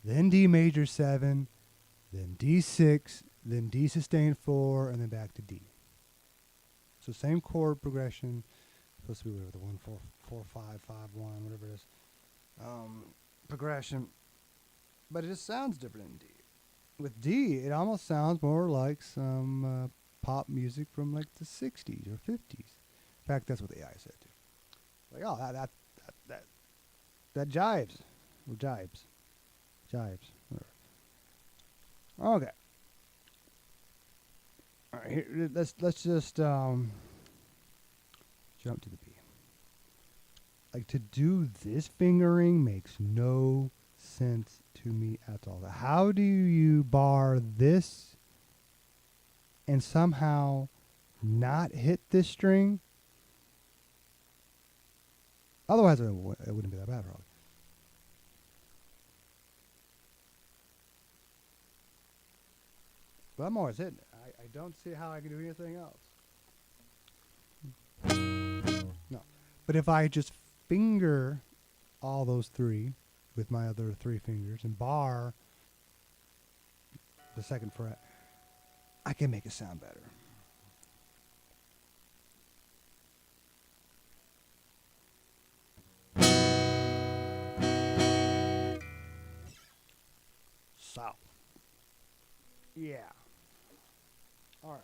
then D major 7, then D6, then D sustained 4, and then back to D. So same chord progression. Supposed to be whatever, the 1 4 4 5 5 1, whatever it is. Progression, but it just sounds different in D. With D, it almost sounds more like some pop music from like the 60s or 50s. In fact, that's what the AI said too. Like, oh, that jives, or jibes, whatever. Okay. All right, here, let's just jump to the B. Like, to do this fingering makes no sense to me at all. How do you bar this and somehow not hit this string? Otherwise, it wouldn't be that bad, probably. But I'm always hitting it. I don't see how I can do anything else. No. But if I just finger all those three with my other three fingers and bar the second fret, I can make it sound better. So, yeah. All right.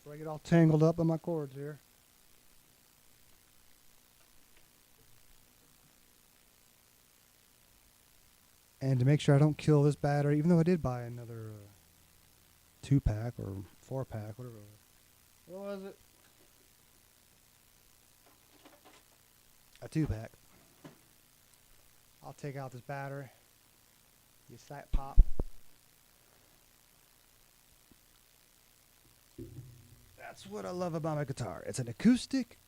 So I get all tangled up in my chords here. And to make sure I don't kill this battery, even though I did buy another 2-pack or 4-pack, whatever it was. What was it? A 2-pack. I'll take out this battery. You sight pop. That's what I love about my guitar. It's an acoustic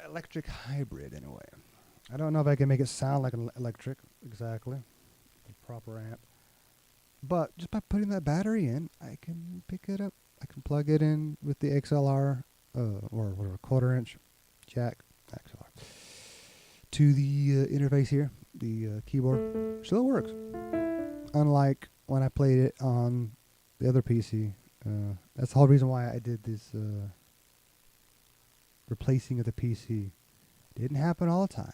electric hybrid in a way. I don't know if I can make it sound like an electric exactly, a proper amp. But just by putting that battery in, I can pick it up. I can plug it in with the XLR or whatever, quarter-inch jack XLR to the interface here, the keyboard. Still works. Unlike when I played it on the other PC. That's the whole reason why I did this replacing of the PC. Didn't happen all the time.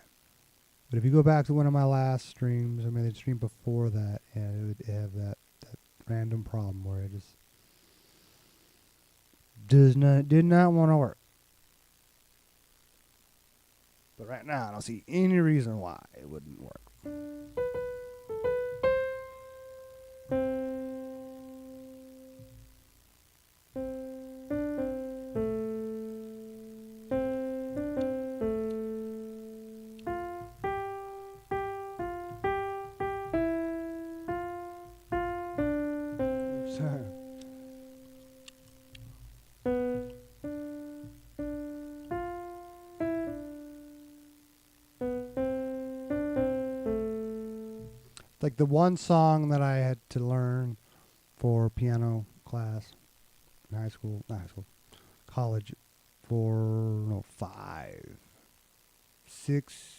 But if you go back to one of my last streams, I mean the stream before that, yeah, it would have that random problem where it just did not want to work. But right now I don't see any reason why it wouldn't work. Like the one song that I had to learn for piano class in college for 6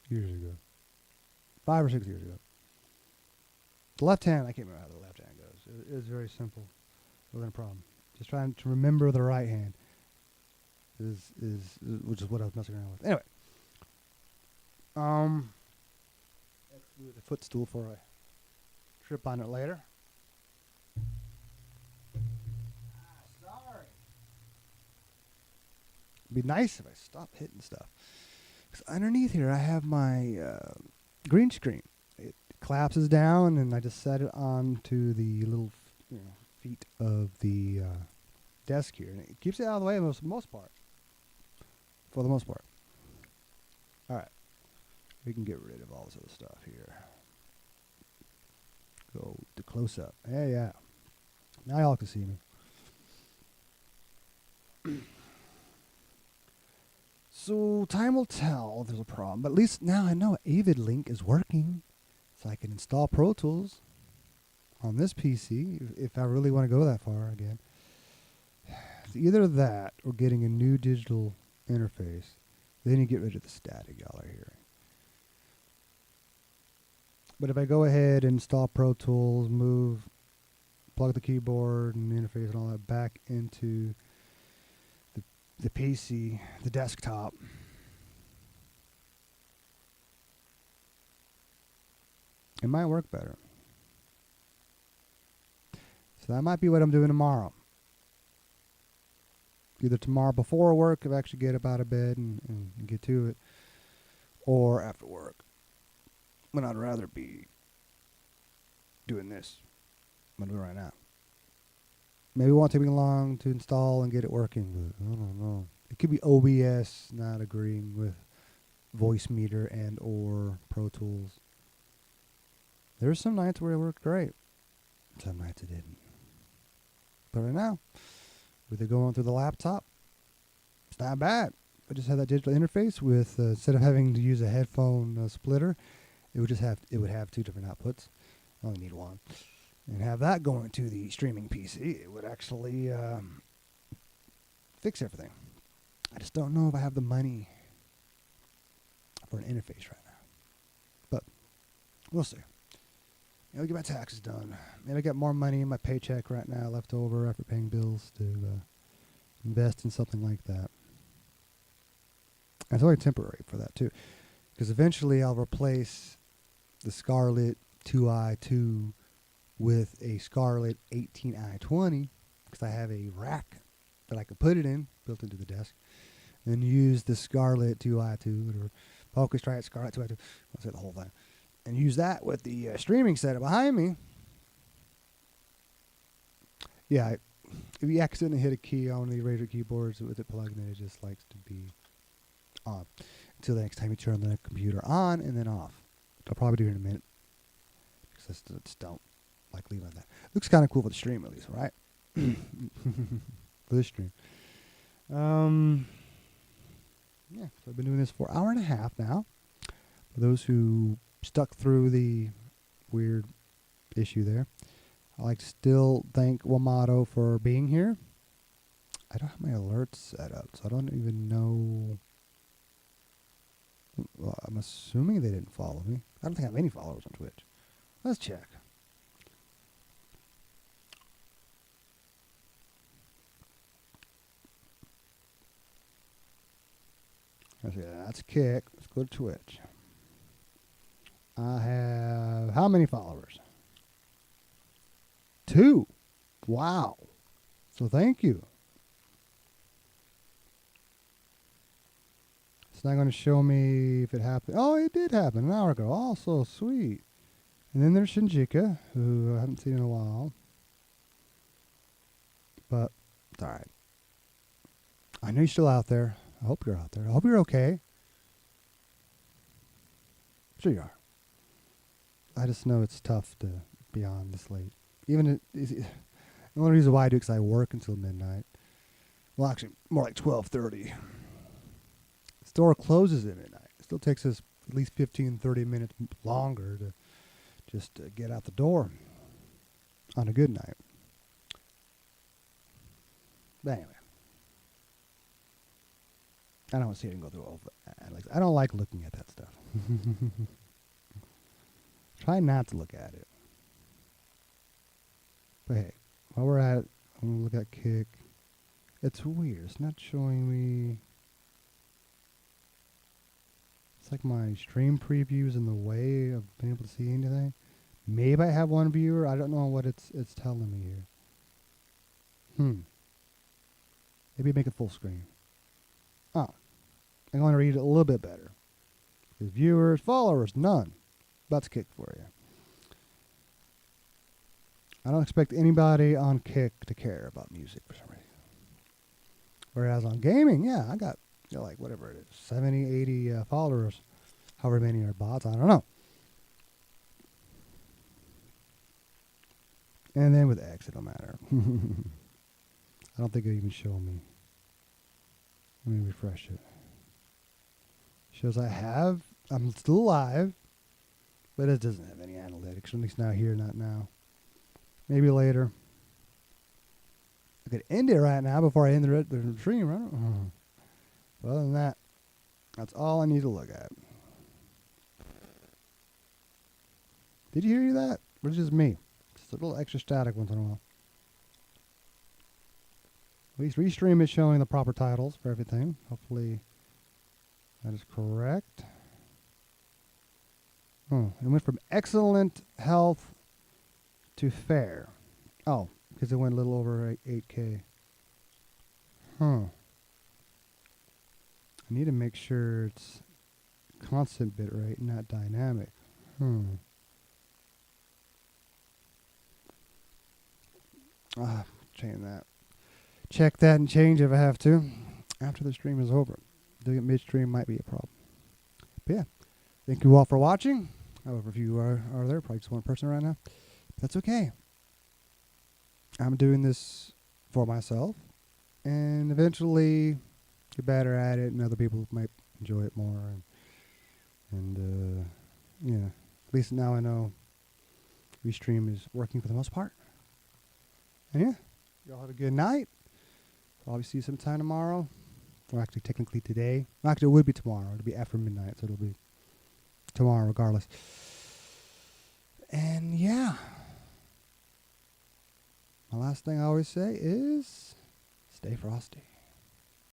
years ago. 5 or 6 years ago. The left hand, I can't remember how the left hand goes. It was very simple. It wasn't a problem. Just trying to remember the right hand which is what I was messing around with. Anyway. Let's do the footstool before I trip on it later. Sorry. It'd be nice if I stopped hitting stuff. Because underneath here I have my green screen. It collapses down and I just set it onto the little feet of the desk here. And it keeps it out of the way for the most part. Alright. We can get rid of all this other stuff here. Go to close up. Yeah. Now y'all can see me. So time will tell if there's a problem. But at least now I know Avid Link is working. So I can install Pro Tools on this PC if I really want to go that far again. It's either that or getting a new digital interface. Then you get rid of the static y'all are hearing. But if I go ahead and install Pro Tools, plug the keyboard and the interface and all that back into the PC, the desktop, it might work better. So that might be what I'm doing tomorrow. Either tomorrow before work, if I actually get up out of bed and get to it, or after work. When I'd rather be doing this. I'm going to do it right now. Maybe it won't take me long to install and get it working, but I don't know. It could be OBS not agreeing with Voicemeeter and or Pro Tools. There's some nights where it worked great. Some nights it didn't. But right now, with it going through the laptop, it's not bad. I just had that digital interface with, instead of having to use a headphone splitter, it would have 2 different outputs. I only need one. and have that going to the streaming PC, it would actually fix everything. I just don't know if I have the money for an interface right now. But we'll see. Maybe I'll get my taxes done. Maybe I got more money in my paycheck right now left over after paying bills to invest in something like that. And it's only temporary for that too, because eventually I'll replace the Scarlett 2i2 with a Scarlett 18i20, because I have a rack that I can put it in, built into the desk, and use the Scarlett 2i2 or Focusrite Scarlett 2i2. I'll say the whole thing, and use that with the streaming setup behind me. Yeah, if you accidentally hit a key on the Razer keyboards with it plugged in, it just likes to be on until the next time you turn the computer on and then off. I'll probably do it in a minute, because I just don't like leaving it like that. Looks kind of cool for the stream, at least, right? For the stream. Yeah, so I've been doing this for an hour and a half now. For those who stuck through the weird issue there, I'd like to still thank Wamato for being here. I don't have my alerts set up, so I don't even know. Well, I'm assuming they didn't follow me. I don't think I have any followers on Twitch. Let's check. Let's see, that's Kick. Let's go to Twitch. I have how many followers? 2. Wow. So thank you. It's not going to show me if it happened. Oh, it did happen an hour ago. Oh, so sweet. And then there's Shinjika, who I haven't seen in a while. But it's all right. I know you're still out there. I hope you're out there. I hope you're okay. I'm sure you are. I just know it's tough to be on this late. Even the only reason why I do it is because I work until midnight. Well, actually, more like 12:30. The store closes at midnight. It still takes us at least 15, 30 minutes longer to just get out the door on a good night. But anyway. I don't want to see it and go through all of it. I don't like looking at that stuff. Try not to look at it. But hey, while we're at it, I'm going to look at Kick. It's weird. It's not showing me. It's like my stream previews in the way of being able to see anything. Maybe I have one viewer. I don't know what it's telling me here. Maybe make it full screen. Oh. I'm going to read it a little bit better. His viewers, followers, none. That's Kick for you. I don't expect anybody on Kick to care about music for some reason. Whereas on gaming, yeah, I got, like, whatever it is, 70, 80 followers. However many are bots, I don't know. And then with X, it don't matter. I don't think it even show me. Let me refresh it. Shows I'm still alive, but it doesn't have any analytics, at least not here, not now. Maybe later. I could end it right now before I end the stream, right? But other than that, that's all I need to look at. Did you hear that? Or just me? Just a little extra static once in a while. At least Restream is showing the proper titles for everything. Hopefully that is correct. It went from excellent health to fair. Oh, because it went a little over 8K. I need to make sure it's constant bitrate, not dynamic. Change that. Check that and change if I have to after the stream is over. Doing it midstream might be a problem. But yeah, thank you all for watching. However, if you are there, probably just one person right now. That's okay. I'm doing this for myself, and eventually get better at it, and other people might enjoy it more. And yeah, at least now I know Restream is working for the most part. And yeah, y'all have a good night. Probably see you sometime tomorrow. Or actually, technically today. Well, actually, it would be tomorrow. It'll be after midnight, so it'll be tomorrow regardless. And yeah. My last thing I always say is stay frosty.